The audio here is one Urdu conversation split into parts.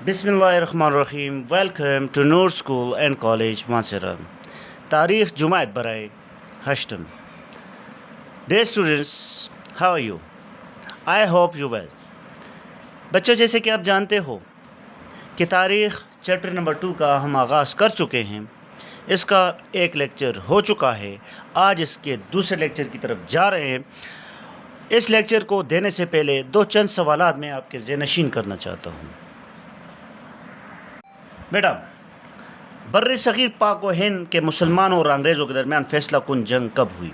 بسم اللہ الرحمن الرحیم. Welcome to Noor school and college Mansehra. تاریخ جماعت برائے ہشتم. Dear students, how are you? I hope you well. بچوں، جیسے کہ آپ جانتے ہو کہ تاریخ چیپٹر نمبر 2 کا ہم آغاز کر چکے ہیں. اس کا ایک لیکچر ہو چکا ہے. آج اس کے دوسرے لیکچر کی طرف جا رہے ہیں. اس لیکچر کو دینے سے پہلے چند سوالات میں آپ کے ذہن نشین کرنا چاہتا ہوں. بیٹا، بر صغیر پاک و ہند کے مسلمانوں اور انگریزوں کے درمیان فیصلہ کن جنگ کب ہوئی؟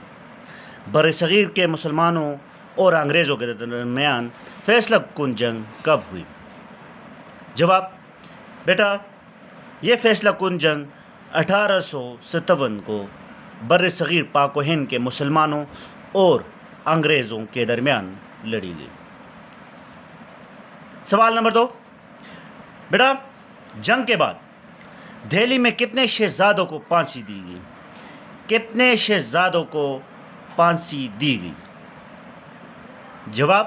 بر صغیر کے مسلمانوں اور انگریزوں کے درمیان فیصلہ کن جنگ کب ہوئی؟ جواب: بیٹا، یہ فیصلہ کن جنگ 1857 کو بر صغیر پاک و ہند کے مسلمانوں اور انگریزوں کے درمیان لڑی گئی. سوال نمبر 2. بیٹا، جنگ کے بعد دہلی میں کتنے شہزادوں کو پھانسی دی گئی؟ کتنے شہزادوں کو پھانسی دی گئی؟ جواب: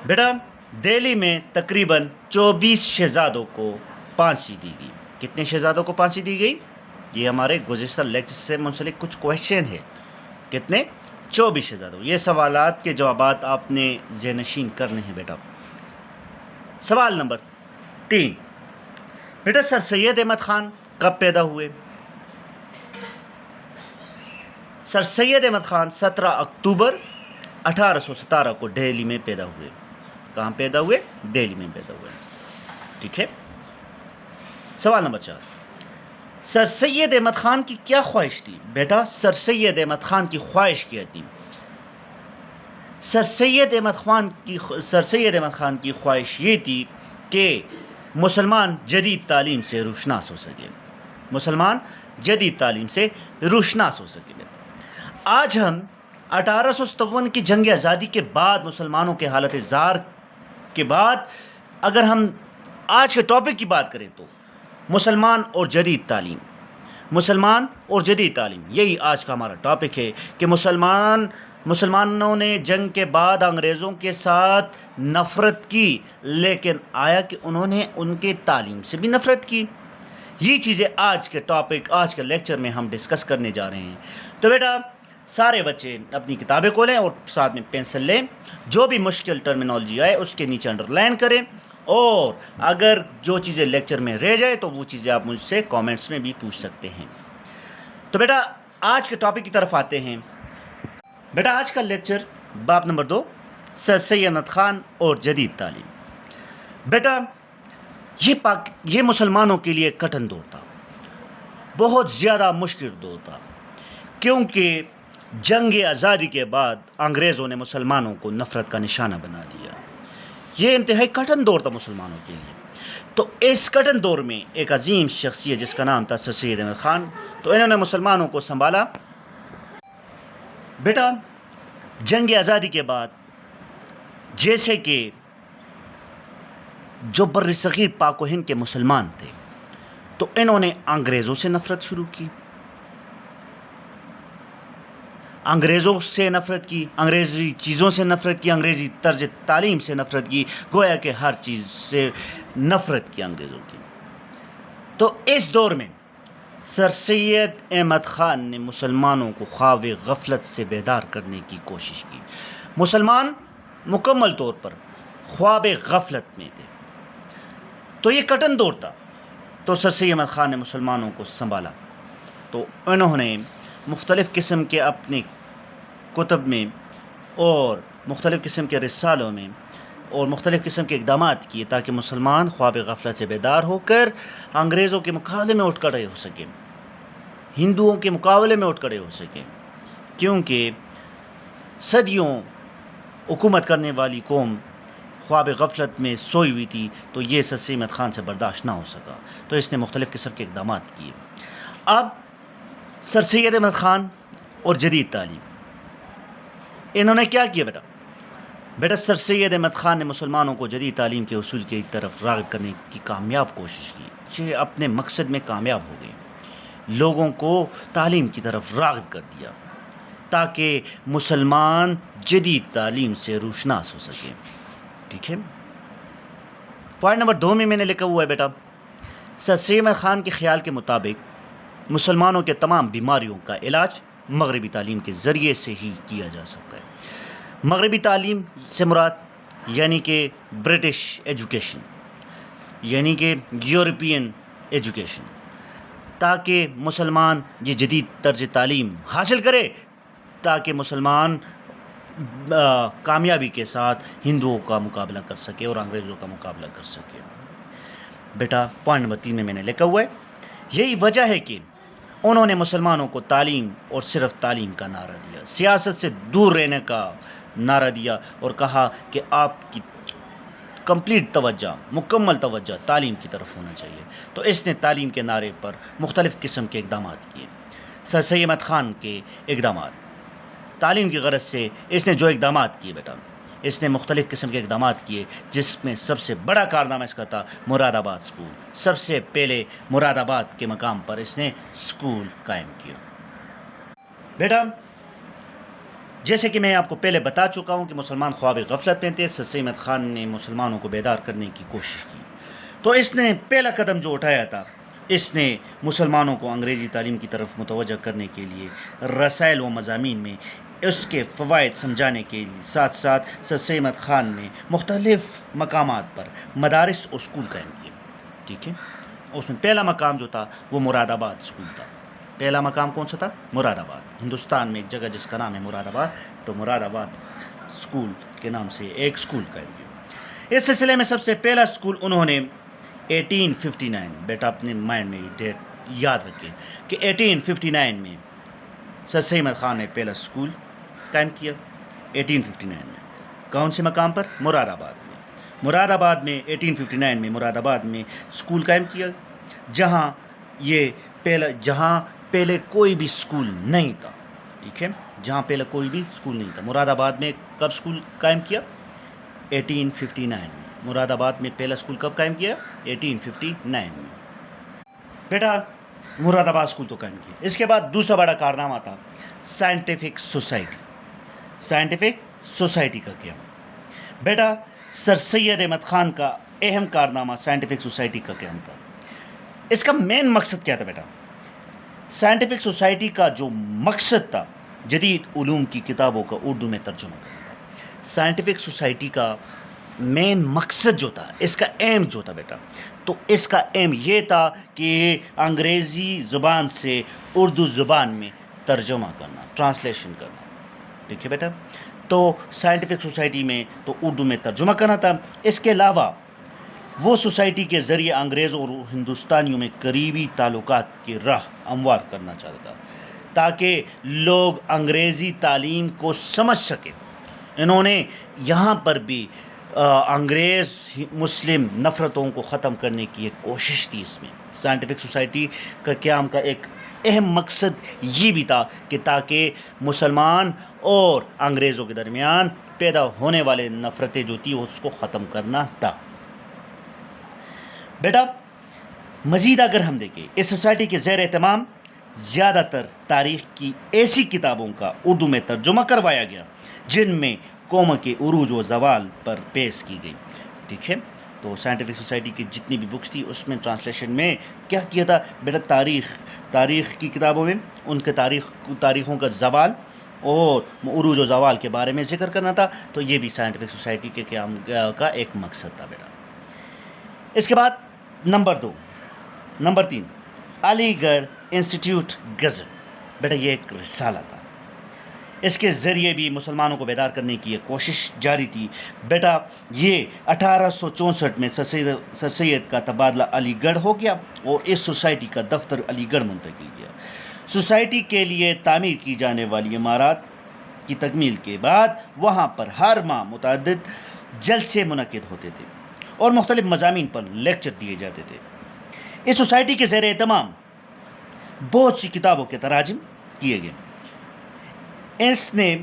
بیٹا، دہلی میں تقریباً 24 شہزادوں کو پھانسی دی گئی. کتنے شہزادوں کو پھانسی دی گئی؟ یہ ہمارے گزشتہ لیکچر سے منسلک کچھ کویشچن ہے. کتنے؟ 24 شہزادوں. یہ سوالات کے جوابات آپ نے ذہن نشین کرنے ہیں بیٹا. سوال نمبر 3. بیٹا، سر سید احمد خان کب پیدا ہوئے؟ سر سید احمد خان 17 اکتوبر 1817 کو دہلی میں پیدا ہوئے. کہاں پیدا ہوئے؟ دہلی میں پیدا ہوئے. ٹھیک ہے. سوال نمبر 4. سر سید احمد خان کی کیا خواہش تھی؟ بیٹا، سر سید احمد خان کی خواہش کیا تھی؟ سر سید احمد خان کی خواہش یہ تھی کہ مسلمان جدید تعلیم سے روشناس ہو سکے. مسلمان جدید تعلیم سے روشناس ہو سکے. آج ہم 1857 کی جنگ آزادی کے بعد مسلمانوں کے حالت زار کے بعد اگر ہم آج کے ٹاپک کی بات کریں تو مسلمان اور جدید تعلیم. مسلمان اور جدید تعلیم، یہی آج کا ہمارا ٹاپک ہے کہ مسلمانوں نے جنگ کے بعد انگریزوں کے ساتھ نفرت کی، لیکن آیا کہ انہوں نے ان کے تعلیم سے بھی نفرت کی. یہ چیزیں آج کے ٹاپک، آج کے لیکچر میں ہم ڈسکس کرنے جا رہے ہیں. تو بیٹا، سارے بچے اپنی کتابیں کھولیں اور ساتھ میں پینسل لیں. جو بھی مشکل ٹرمینالوجی آئے اس کے نیچے انڈر لائن کریں، اور اگر جو چیزیں لیکچر میں رہ جائے تو وہ چیزیں آپ مجھ سے کامنٹس میں بھی پوچھ سکتے ہیں. تو بیٹا، آج کے ٹاپک کی طرف آتے ہیں. بیٹا، آج کا لیکچر باب نمبر 2، سر سید احمد خان اور جدید تعلیم. بیٹا، یہ مسلمانوں کے لیے کٹن دور تھا، بہت زیادہ مشکل دور تھا، کیونکہ جنگ آزادی کے بعد انگریزوں نے مسلمانوں کو نفرت کا نشانہ بنا دیا. یہ انتہائی کٹن دور تھا مسلمانوں کے لیے. تو اس کٹن دور میں ایک عظیم شخصیت جس کا نام تھا سر سید احمد خان، تو انہوں نے مسلمانوں کو سنبھالا. بیٹا، جنگ آزادی کے بعد جیسے کہ جو بر صغیر پاک و ہند کے مسلمان تھے تو انہوں نے انگریزوں سے نفرت شروع کی. انگریزوں سے نفرت کی، انگریزی چیزوں سے نفرت کی، انگریزی طرز تعلیم سے نفرت کی، گویا کہ ہر چیز سے نفرت کی انگریزوں کی. تو اس دور میں سر سید احمد خان نے مسلمانوں کو خواب غفلت سے بیدار کرنے کی کوشش کی. مسلمان مکمل طور پر خواب غفلت میں تھے. تو یہ کٹن دور تھا. تو سر سید احمد خان نے مسلمانوں کو سنبھالا. تو انہوں نے مختلف قسم کے اپنے کتب میں اور مختلف قسم کے رسالوں میں اور مختلف قسم کے اقدامات کیے تاکہ مسلمان خواب غفلت سے بیدار ہو کر انگریزوں کے مقابلے میں اٹھ کھڑے ہو سکیں، ہندوؤں کے مقابلے میں اٹھ کھڑے ہو سکیں. کیونکہ صدیوں حکومت کرنے والی قوم خواب غفلت میں سوئی ہوئی تھی، تو یہ سر سید احمد خان سے برداشت نہ ہو سکا. تو اس نے مختلف قسم کے اقدامات کیے. اب سر سید احمد خان اور جدید تعلیم، انہوں نے کیا کیا بیٹا، سر سید احمد خان نے مسلمانوں کو جدید تعلیم کے اصول کی طرف راغب کرنے کی کامیاب کوشش کی. یہ اپنے مقصد میں کامیاب ہو گئے. لوگوں کو تعلیم کی طرف راغب کر دیا تاکہ مسلمان جدید تعلیم سے روشناس ہو سکے. ٹھیک ہے. پوائنٹ نمبر 2 میں نے لکھا ہوا ہے بیٹا، سر سید احمد خان کے خیال کے مطابق مسلمانوں کے تمام بیماریوں کا علاج مغربی تعلیم کے ذریعے سے ہی کیا جا سکتا ہے۔ مغربی تعلیم سے مراد یعنی کہ برٹش ایجوکیشن، یعنی کہ یورپین ایجوکیشن، تاکہ مسلمان یہ جدید طرز تعلیم حاصل کرے تاکہ مسلمان کامیابی کے ساتھ ہندوؤں کا مقابلہ کر سکے اور انگریزوں کا مقابلہ کر سکے۔ بیٹا پوائنٹ نمبر 3 میں نے لکھا ہوا ہے، یہی وجہ ہے کہ انہوں نے مسلمانوں کو تعلیم اور صرف تعلیم کا نعرہ دیا، سیاست سے دور رہنے کا نعرہ دیا اور کہا کہ آپ کی کمپلیٹ توجہ، مکمل توجہ تعلیم کی طرف ہونا چاہیے۔ تو اس نے تعلیم کے نعرے پر مختلف قسم کے اقدامات کیے۔ سر سید احمد خان کے اقدامات، تعلیم کی غرض سے اس نے جو اقدامات کیے بیٹا، اس نے مختلف قسم کے اقدامات کیے، جس میں سب سے بڑا کارنامہ اس کا تھا مراد آباد اسکول۔ سب سے پہلے مراد آباد کے مقام پر اس نے اسکول قائم کیا۔ بیٹا جیسے کہ میں آپ کو پہلے بتا چکا ہوں کہ مسلمان خواب غفلت میں تھے، سر سید احمد خان نے مسلمانوں کو بیدار کرنے کی کوشش کی، تو اس نے پہلا قدم جو اٹھایا تھا، اس نے مسلمانوں کو انگریزی تعلیم کی طرف متوجہ کرنے کے لیے رسائل و مضامین میں اس کے فوائد سمجھانے کے ساتھ ساتھ سر سید احمد خان نے مختلف مقامات پر مدارس اور اسکول قائم کیے، ٹھیک ہے۔ اس میں پہلا مقام جو تھا وہ مراد آباد اسکول تھا۔ پہلا مقام کون سا تھا؟ مراد آباد۔ ہندوستان میں ایک جگہ جس کا نام ہے مراد آباد، تو مراد آباد اسکول کے نام سے ایک اسکول قائم کیا۔ اس سلسلے میں سب سے پہلا اسکول انہوں نے 1859، بیٹا اپنے مائنڈ میں ڈیٹ یاد رکھیں کہ 1859 میں سر سید احمد خان نے پہلا اسکول قائم کیا۔ 1859 میں کون سے مقام پر؟ مراد آباد میں۔ مراد آباد میں 1859 میں مراد آباد میں اسکول قائم کیا، جہاں پہلے کوئی بھی اسکول نہیں تھا، ٹھیک ہے، جہاں پہلے کوئی بھی اسکول نہیں تھا۔ مراد آباد میں کب اسکول قائم کیا؟ 1859 میں۔ مراد آباد میں پہلا اسکول کب قائم کیا؟ 1859 میں۔ بیٹا مراد آباد اسکول تو قائم کیا۔ اس کے بعد دوسرا بڑا کارنامہ تھا سائنٹیفک سوسائٹی۔ سائنٹیفک سوسائٹی کا کیا؟ بیٹا سر سید احمد خان کا اہم کارنامہ سائنٹیفک سوسائٹی کا قیام تھا۔ اس کا مین مقصد کیا تھا بیٹا؟ سائنٹیفک سوسائٹی کا جو مقصد تھا، جدید علوم کی کتابوں کا اردو میں ترجمہ کرنا تھا۔ سائنٹیفک سوسائٹی کا مین مقصد جو تھا، اس کا ایم جو تھا بیٹا، تو اس کا ایم یہ تھا کہ انگریزی زبان سے اردو زبان میں ترجمہ کرنا، ٹرانسلیشن کرنا، ٹھیک ہے بیٹا۔ تو سائنٹیفک سوسائٹی میں تو اردو میں ترجمہ کرنا تھا۔ اس کے علاوہ وہ سوسائٹی کے ذریعے انگریزوں اور ہندوستانیوں میں قریبی تعلقات کی راہ ہموار کرنا چاہتا تھا، تاکہ لوگ انگریزی تعلیم کو سمجھ سکیں۔ انہوں نے یہاں پر بھی انگریز مسلم نفرتوں کو ختم کرنے کی ایک کوشش تھی۔ اس میں سائنٹیفک سوسائٹی کا قیام کا ایک اہم مقصد یہ بھی تھا کہ تاکہ مسلمان اور انگریزوں کے درمیان پیدا ہونے والے نفرتیں جو تھی اس کو ختم کرنا تھا۔ بیٹا مزید اگر ہم دیکھیں، اس سوسائٹی کے زیر اہتمام زیادہ تر تاریخ کی ایسی کتابوں کا اردو میں ترجمہ کروایا گیا جن میں قوم کے عروج و زوال پر پیش کی گئی، ٹھیک ہے۔ تو سائنٹیفک سوسائٹی کی جتنی بھی بکس تھی اس میں ٹرانسلیشن میں کیا کیا تھا بیٹا؟ تاریخ کی کتابوں میں ان کے تاریخوں کا زوال اور عروج و زوال کے بارے میں ذکر کرنا تھا۔ تو یہ بھی سائنٹیفک سوسائٹی کے قیام کا ایک مقصد تھا بیٹا۔ اس کے بعد نمبر 3 علی گڑھ انسٹیٹیوٹ گزٹ۔ بیٹا یہ ایک رسالہ تھا، اس کے ذریعے بھی مسلمانوں کو بیدار کرنے کی ایک کوشش جاری تھی۔ بیٹا یہ 1864 میں سر سید کا تبادلہ علی گڑھ ہو گیا اور اس سوسائٹی کا دفتر علی گڑھ منتقل کیا۔ سوسائٹی کے لیے تعمیر کی جانے والی عمارات کی تکمیل کے بعد وہاں پر ہر ماہ متعدد جلسے منعقد ہوتے تھے اور مختلف مضامین پر لیکچر دیے جاتے تھے۔ اس سوسائٹی کے زیر اہتمام بہت سی کتابوں کے تراجم کیے گئے۔ اس نے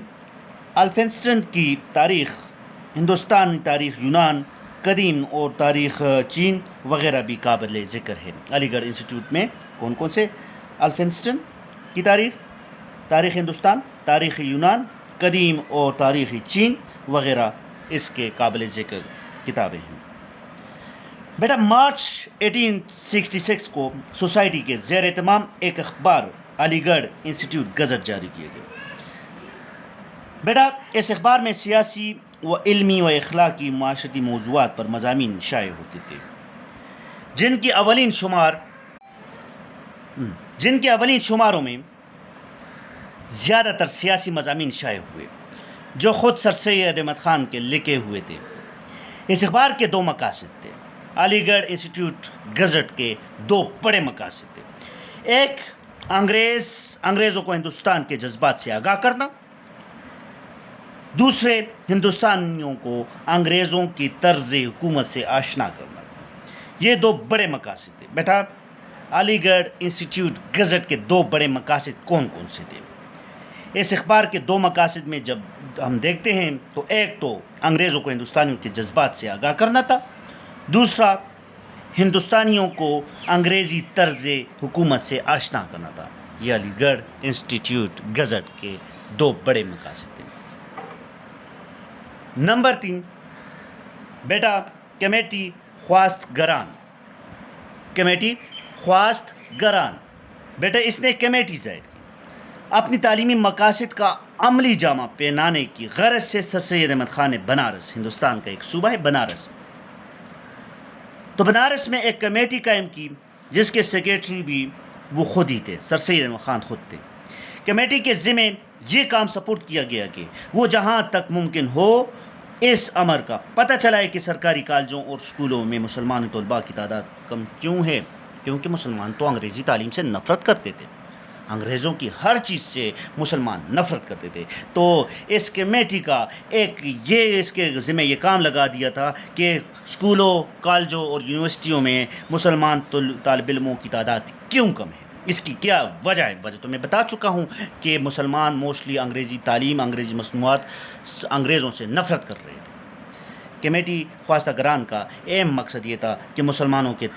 الفنسٹن کی تاریخ، ہندوستان تاریخ یونان قدیم اور تاریخ چین وغیرہ بھی قابل ذکر ہے۔ علی گڑھ انسٹیٹیوٹ میں کون کون سے؟ الفنسٹن کی تاریخ ہندوستان، تاریخ یونان قدیم اور تاریخ چین وغیرہ اس کے قابل ذکر کتابیں ہیں۔ بیٹا مارچ 1866 کو سوسائٹی کے زیر اہتمام ایک اخبار علی گڑھ انسٹیٹیوٹ گزٹ جاری کیے گئے. بیٹا اس اخبار میں سیاسی و علمی و اخلاقی معاشرتی موضوعات پر مضامین شائع ہوتے تھے جن کے اولین شماروں میں زیادہ تر سیاسی مضامین شائع ہوئے جو خود سر سید احمد خان کے لکھے ہوئے تھے. اس اخبار کے 2 مقاصد تھے. علی گڑھ انسٹیٹیوٹ گزٹ کے 2 بڑے مقاصد تھے. ایک انگریزوں کو ہندوستان کے جذبات سے آگاہ کرنا، دوسرے ہندوستانیوں کو انگریزوں کی طرز حکومت سے آشنا کرنا تھا. یہ 2 بڑے مقاصد تھے. بیٹا علی گڑھ انسٹیٹیوٹ گزٹ کے 2 بڑے مقاصد کون کون سے تھے؟ اس اخبار کے 2 مقاصد میں جب ہم دیکھتے ہیں تو ایک تو انگریزوں کو ہندوستانیوں کے جذبات سے آگاہ کرنا تھا، دوسرا ہندوستانیوں کو انگریزی طرز حکومت سے آشنا کرنا تھا. یہ علی گڑھ انسٹیٹیوٹ گزٹ کے 2 بڑے مقاصد تھے. نمبر 3 بیٹا کمیٹی خواست گران. بیٹا اس نے کمیٹی ظاہر کی. اپنی تعلیمی مقاصد کا عملی جامہ پہنانے کی غرض سے سر سید احمد خان نے بنارس، ہندوستان کا ایک صوبہ ہے بنارس، تو بنارس میں ایک کمیٹی قائم کی جس کے سیکریٹری بھی وہ خود ہی تھے، سر سید احمد خان خود تھے. کمیٹی کے ذمہ یہ کام سپورٹ کیا گیا کہ وہ جہاں تک ممکن ہو اس امر کا پتہ چلائے کہ سرکاری کالجوں اور اسکولوں میں مسلمان طلباء کی تعداد کم کیوں ہے، کیونکہ مسلمان تو انگریزی تعلیم سے نفرت کرتے تھے، انگریزوں کی ہر چیز سے مسلمان نفرت کرتے تھے. تو اس کمیٹی کا اس کے ذمہ یہ کام لگا دیا تھا کہ اسکولوں، کالجوں اور یونیورسٹیوں میں مسلمان طالب علموں کی تعداد کیوں کم ہے، اس کی کیا وجہ ہے. وجہ تو میں بتا چکا ہوں کہ مسلمان موسٹلی انگریزی تعلیم، انگریزی مصنوعات، انگریزوں سے نفرت کر رہے تھے. کمیٹی خواستہ گران کا اہم مقصد یہ تھا کہ مسلمانوں کے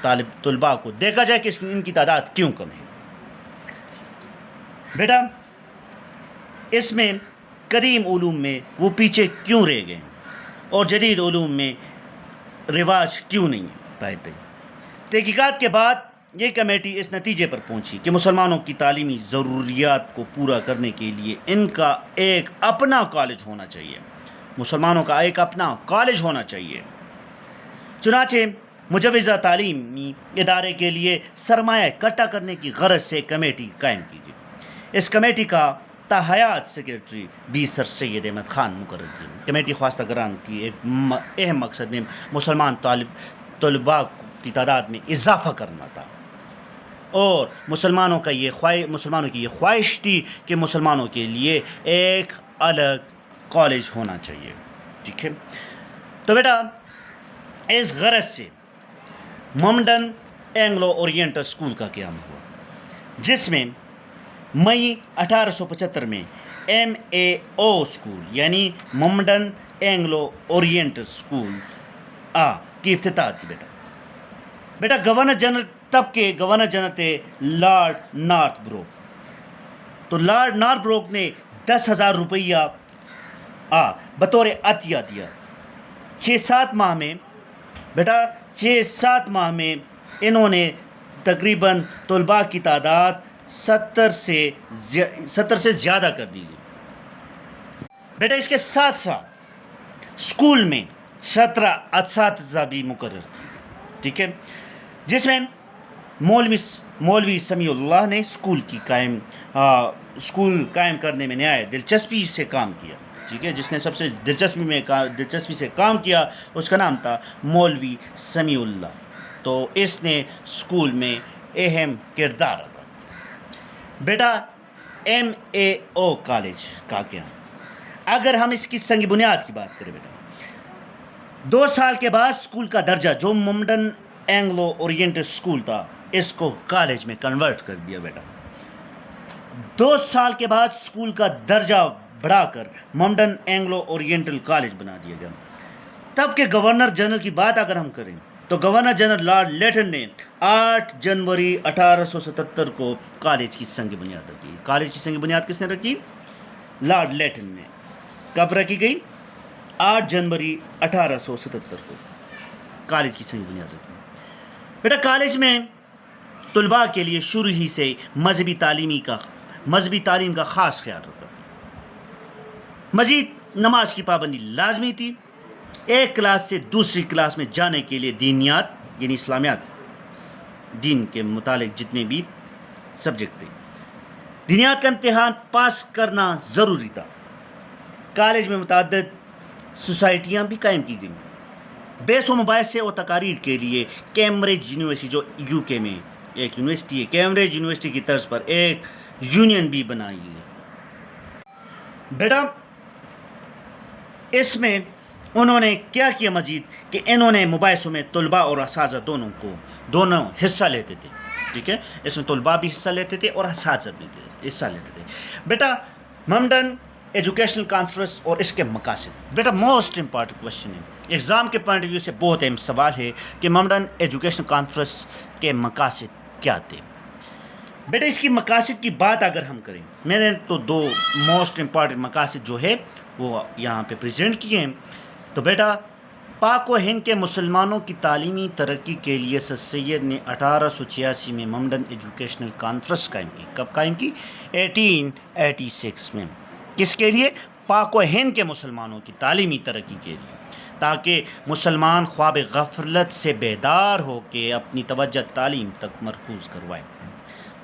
طلباء کو دیکھا جائے کہ ان کی تعداد کیوں کم ہے. بیٹا اس میں قدیم علوم میں وہ پیچھے کیوں رہ گئے اور جدید علوم میں رواج کیوں نہیں پاتے. تحقیقات کے بعد یہ کمیٹی اس نتیجے پر پہنچی کہ مسلمانوں کی تعلیمی ضروریات کو پورا کرنے کے لیے ان کا ایک اپنا کالج ہونا چاہیے، مسلمانوں کا ایک اپنا کالج ہونا چاہیے. چنانچہ مجوزہ تعلیمی ادارے کے لیے سرمایہ اکٹھا کرنے کی غرض سے کمیٹی قائم کی گئی. اس کمیٹی کا تاحیات سیکریٹری بھی سر سید احمد خان مقرر کیے. کمیٹی خواستہ گران کی ایک اہم مقصد میں مسلمان طلباء کی تعداد میں اضافہ کرنا تھا اور مسلمانوں کی یہ خواہش تھی کہ مسلمانوں کے لیے ایک الگ کالج ہونا چاہیے. ٹھیک ہے، تو بیٹا اس غرض سے ممڈن اینگلو اورینٹل اسکول کا قیام ہوا جس میں مئی 1875 میں MAO اسکول یعنی ممڈن اینگلو اورینٹل اسکول کی افتتاح تھی. بیٹا گورنر جنرل تب کے گورنر جنرل تھے لارڈ نارتھ بروک. تو لارڈ نارتھ بروک نے 10,000 روپیہ بطور عطیہ دیا. 6-7 ماہ میں بیٹا 6-7 ماہ میں انہوں نے تقریباً طلباء کی تعداد 70 سے زیادہ کر دی. بیٹا اس کے ساتھ ساتھ اسکول میں 17 اساتذہ بھی مقرر کیے. ٹھیک ہے، جس میں مولوی سمیع اللہ نے اسکول قائم کرنے میں نہایت دلچسپی سے کام کیا. ٹھیک ہے، جس نے سب سے دلچسپی سے کام کیا اس کا نام تھا مولوی سمیع اللہ. تو اس نے اسکول میں اہم کردار ادا کیا. بیٹا MAO کالج کا کیا، اگر ہم اس کی سنگ بنیاد کی بات کریں بیٹا 2 سال کے بعد اسکول کا درجہ جو ممڈن اینگلو اورینٹل اسکول تھا اس کو کالج میں کنورٹ کر دیا. بیٹا 2 سال کے بعد اسکول کا درجہ بڑھا کر ممڈن اینگلو اورینٹل کالج بنا دیا گیا. تب کے گورنر جنرل کی بات اگر ہم کریں تو گورنر جنرل لارڈ لیٹن نے 8 جنوری 1877 کو کالج کی سنگ بنیاد رکھی. کالج کی سنگ بنیاد کس نے رکھی؟ لارڈ لیٹن نے. کب رکھی گئی؟ 8 جنوری 1877 کو کالج کی سنگ بنیاد رکھی. بیٹا کالج میں طلباء کے لیے شروع ہی سے مذہبی تعلیم کا خاص خیال رکھا. مزید نماز کی پابندی لازمی تھی. ایک کلاس سے دوسری کلاس میں جانے کے لیے دینیات یعنی اسلامیات دین کے متعلق جتنے بھی سبجیکٹ تھے دینیات کا امتحان پاس کرنا ضروری تھا. کالج میں متعدد سوسائٹیاں بھی قائم کی گئیں. بحث و مباحثے اور تقاریر کے لیے کیمبرج یونیورسٹی جو یو کے میں ایک یونیورسٹی ہے کیمبرج یونیورسٹی کی طرز پر ایک یونین بھی بنائی ہے. بیٹا اس میں انہوں نے کیا کیا مزید کہ انہوں نے مباحثوں میں طلباء اور اساتذہ دونوں حصہ لیتے تھے. ٹھیک ہے, اس میں طلباء بھی حصہ لیتے تھے اور اساتذہ بھی حصہ لیتے تھے. بیٹا ممڈن ایجوکیشنل کانفرنس اور اس کے مقاصد. بیٹا موسٹ امپارٹنٹ کوشچن ہے, ایگزام کے پوائنٹ آف ویو سے بہت اہم سوال ہے کہ ممڈن ایجوکیشنل کانفرنس کے مقاصد کیا تھے. بیٹا اس کی مقاصد کی بات اگر ہم کریں, میں نے تو دو موسٹ امپارٹنٹ مقاصد جو ہے وہ یہاں پہ پریزنٹ کیے ہیں. تو بیٹا پاک و ہند کے مسلمانوں کی تعلیمی ترقی کے لیے سر سید نے 1886 میں ممڈن ایجوکیشنل کانفرنس قائم کی. کب قائم کی؟ 1886 میں. کس کے لیے؟ پاک و ہند کے مسلمانوں کی تعلیمی ترقی کے لیے, تاکہ مسلمان خواب غفلت سے بیدار ہو کے اپنی توجہ تعلیم تک مرکوز کروائے.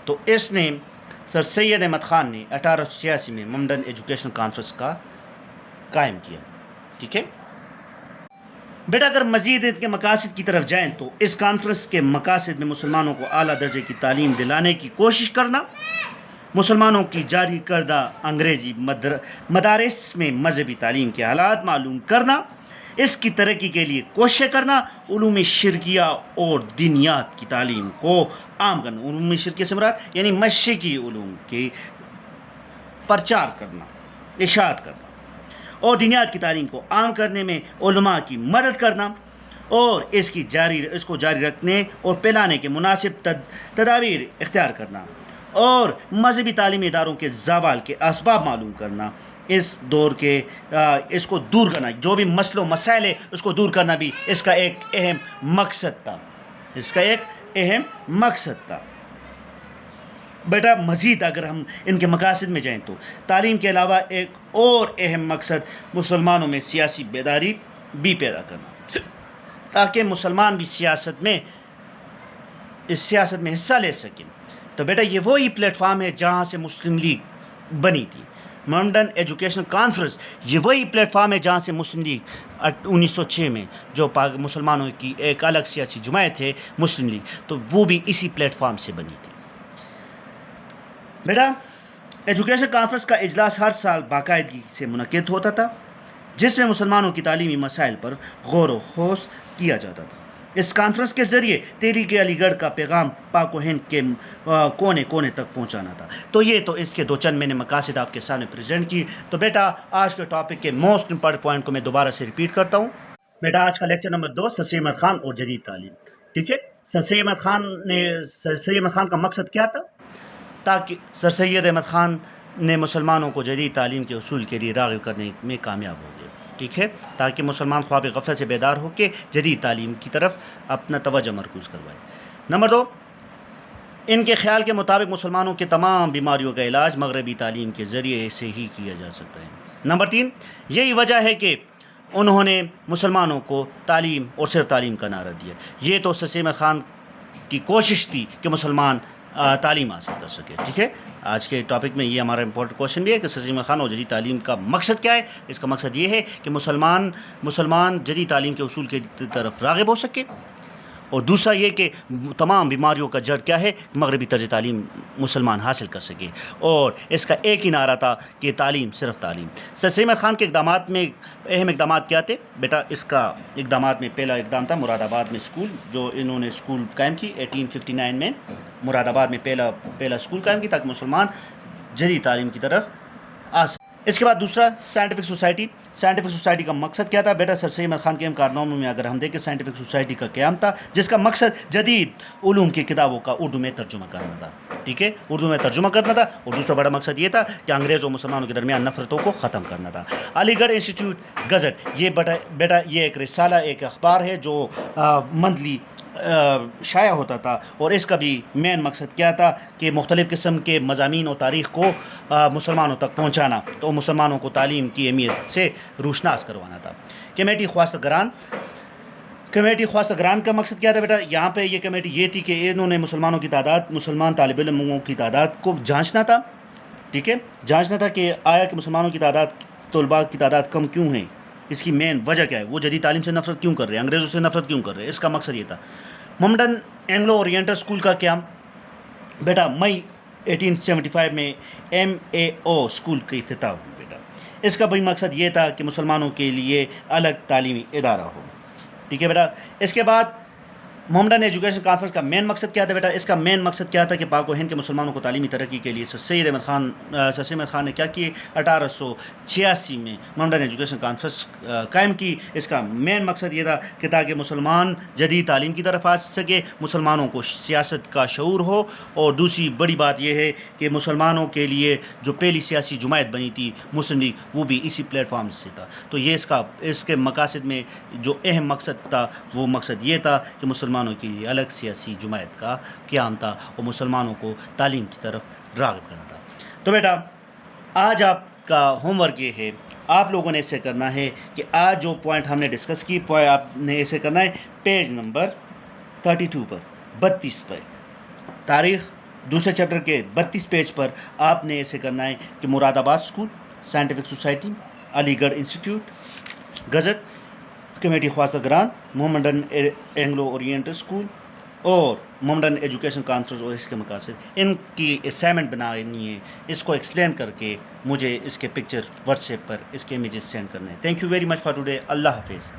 تو اس نے سر سید احمد خان نے 1886 میں ممڈن ایجوکیشنل کانفرنس کا قائم کیا. ٹھیک ہے بیٹا, اگر مزید ان کے مقاصد کی طرف جائیں تو اس کانفرنس کے مقاصد میں مسلمانوں کو اعلیٰ درجے کی تعلیم دلانے کی کوشش کرنا, مسلمانوں کی جاری کردہ انگریزی مدارس میں مذہبی تعلیم کے حالات معلوم کرنا, اس کی ترقی کے لیے کوششیں کرنا, علوم شرکیہ اور دینیات کی تعلیم کو عام کرنا. علوم شرکیہ سے مراد یعنی مشرقی علوم کی پرچار کرنا, اشاعت کرنا, اور دینیات کی تعلیم کو عام کرنے میں علماء کی مدد کرنا, اور اس کو جاری رکھنے اور پھیلانے کے مناسب تدابیر اختیار کرنا, اور مذہبی تعلیمی اداروں کے زوال کے اسباب معلوم کرنا. اس دور کے اس کو دور کرنا, جو بھی مسئلے و مسائل ہے اس کو دور کرنا بھی اس کا ایک اہم مقصد تھا. بیٹا مزید اگر ہم ان کے مقاصد میں جائیں تو تعلیم کے علاوہ ایک اور اہم مقصد مسلمانوں میں سیاسی بیداری بھی پیدا کرنا, تاکہ مسلمان بھی اس سیاست میں حصہ لے سکیں. تو بیٹا یہ وہی پلیٹ فارم ہے جہاں سے مسلم لیگ بنی تھی. ممڈن ایجوکیشنل کانفرنس یہ وہی پلیٹ فارم ہے جہاں سے مسلم لیگ 1906 میں جو مسلمانوں کی ایک الگ سیاسی جماعت ہے مسلم لیگ, تو وہ بھی اسی پلیٹ فارم سے بنی تھی. بیٹا ایجوکیشن کانفرنس کا اجلاس ہر سال باقاعدگی سے منعقد ہوتا تھا, جس میں مسلمانوں کی تعلیمی مسائل پر غور و خوض کیا جاتا تھا. اس کانفرنس کے ذریعے تحریک علی گڑھ کا پیغام پاک و ہند کے کونے کونے تک پہنچانا تھا. تو یہ تو اس کے دو چند میں نے مقاصد آپ کے سامنے پریزنٹ کی. تو بیٹا آج کے ٹاپک کے موسٹ امپارٹنٹ پوائنٹ کو میں دوبارہ سے ریپیٹ کرتا ہوں. بیٹا آج کا لیکچر نمبر 2 سر سید احمد خان اور جدید تعلیم. ٹھیک ہے, سر سید احمد خان کا مقصد کیا تھا؟ تاکہ سر سید احمد خان نے مسلمانوں کو جدید تعلیم کے اصول کے لیے راغب کرنے میں کامیاب ہو گئے. ٹھیک ہے, تاکہ مسلمان خواب غفلت سے بیدار ہو کے جدید تعلیم کی طرف اپنا توجہ مرکوز کروائے. نمبر 2, ان کے خیال کے مطابق مسلمانوں کے تمام بیماریوں کا علاج مغربی تعلیم کے ذریعے سے ہی کیا جا سکتا ہے. نمبر 3, یہی وجہ ہے کہ انہوں نے مسلمانوں کو تعلیم اور صرف تعلیم کا نعرہ دیا. یہ تو سر سید احمد خان کی کوشش تھی کہ مسلمان تعلیم حاصل کر سکے. ٹھیک ہے, آج کے ٹاپک میں یہ ہمارا امپورٹنٹ کوشچن بھی ہے کہ سر سید احمد خان اور جدید تعلیم کا مقصد کیا ہے. اس کا مقصد یہ ہے کہ مسلمان جدید تعلیم کے اصول کی طرف راغب ہو سکے, اور دوسرا یہ کہ تمام بیماریوں کا جڑ کیا ہے, مغربی طرز تعلیم مسلمان حاصل کر سکے. اور اس کا ایک ہی نعرہ تھا کہ تعلیم صرف تعلیم. سر سید احمد خان کے اقدامات میں اہم اقدامات کیا تھے؟ بیٹا اس کا اقدامات میں پہلا اقدام تھا مراد آباد میں اسکول, جو انہوں نے اسکول قائم کی 1859 میں. مراد آباد میں پہلا اسکول قائم کی تاکہ مسلمان جدید تعلیم کی طرف آ سکے. اس کے بعد دوسرا سائنٹیفک سوسائٹی. سائنٹیفک سوسائٹی کا مقصد کیا تھا؟ بیٹا سر سید احمد خان کے اہم کارناموں میں اگر ہم دیکھیں سائنٹیفک سوسائٹی کا قیام تھا, جس کا مقصد جدید علوم کی کتابوں کا اردو میں ترجمہ کرنا تھا. ٹھیک ہے, اردو میں ترجمہ کرنا تھا. اور دوسرا بڑا مقصد یہ تھا کہ انگریز اور مسلمانوں کے درمیان نفرتوں کو ختم کرنا تھا. علی گڑھ انسٹیٹیوٹ گزٹ, یہ بیٹا یہ ایک رسالہ, ایک اخبار ہے جو منتھلی شائع ہوتا تھا، اور اس کا بھی مین مقصد کیا تھا کہ مختلف قسم کے مضامین اور تاریخ کو مسلمانوں تک پہنچانا، تو مسلمانوں کو تعلیم کی اہمیت سے روشناس کروانا تھا۔ کمیٹی خواستہ گران، کمیٹی خواستہ گران کا مقصد کیا تھا بیٹا؟ یہاں پہ یہ کمیٹی یہ تھی کہ انہوں نے مسلمانوں کی تعداد، مسلمان طالب علموں کی تعداد کو جانچنا تھا، ٹھیک ہے، جانچنا تھا کہ آیا کہ مسلمانوں کی تعداد، طلباء کی تعداد کم کیوں ہیں، اس کی مین وجہ کیا ہے، وہ جدید تعلیم سے نفرت کیوں کر رہے ہیں، انگریزوں سے نفرت کیوں کر رہے ہیں، اس کا مقصد یہ تھا۔ محمڈن اینگلو اورینٹل اسکول کا قیام بیٹا مئی 1875 میں MAO اسکول کا افتتاح ہوئی بیٹا۔ اس کا بھی مقصد یہ تھا کہ مسلمانوں کے لیے الگ تعلیمی ادارہ ہو، ٹھیک ہے بیٹا۔ اس کے بعد محمڈن ایجوکیشن کانفرنس کا مین مقصد کیا تھا بیٹا؟ اس کا مین مقصد کیا تھا کہ پاک و ہند کے مسلمانوں کو تعلیمی ترقی کے لیے سر سید احمد خان نے کیا کی، 1886 میں محمڈن ایجوکیشن کانفرنس قائم کی۔ اس کا مین مقصد یہ تھا کہ تاکہ مسلمان جدید تعلیم کی طرف آ سکے، مسلمانوں کو سیاست کا شعور ہو، اور دوسری بڑی بات یہ ہے کہ مسلمانوں کے لیے جو پہلی سیاسی جماعت بنی تھی مسلم لیگ، وہ بھی اسی پلیٹ فارم سے تھا۔ تو یہ اس کے مقاصد میں جو اہم مقصد تھا، وہ مقصد یہ تھا کہ مسلمانوں کے لیے الگ سیاسی جماعت کا قیام تھا، اور مسلمانوں کو تعلیم کی طرف راغب کرنا تھا۔ تو بیٹا آج آپ کا ہوم ورک یہ ہے، آپ لوگوں نے ایسے کرنا ہے کہ آج جو پوائنٹ ہم نے ڈسکس کی، آپ نے ایسے کرنا ہے پیج نمبر 32 پر، 32 پر، تاریخ دوسرے چیپٹر کے 32 پیج پر آپ نے ایسے کرنا ہے کہ مراد آباد اسکول، سائنٹیفک سوسائٹی، علی گڑھ انسٹیٹیوٹ، گزٹ، کمیٹی خواستہ گران، محمڈن اینگلو اورینٹل اسکول اور محمڈن ایجوکیشن کانفرنس اور اس کے مقاصد، ان کی اسائنمنٹ بنانی ہے، اس کو ایکسپلین کر کے مجھے اس کے پکچر واٹس ایپ پر اس کے امیجز سینڈ کرنے ہیں۔ Thank you very much for today, اللہ حافظ۔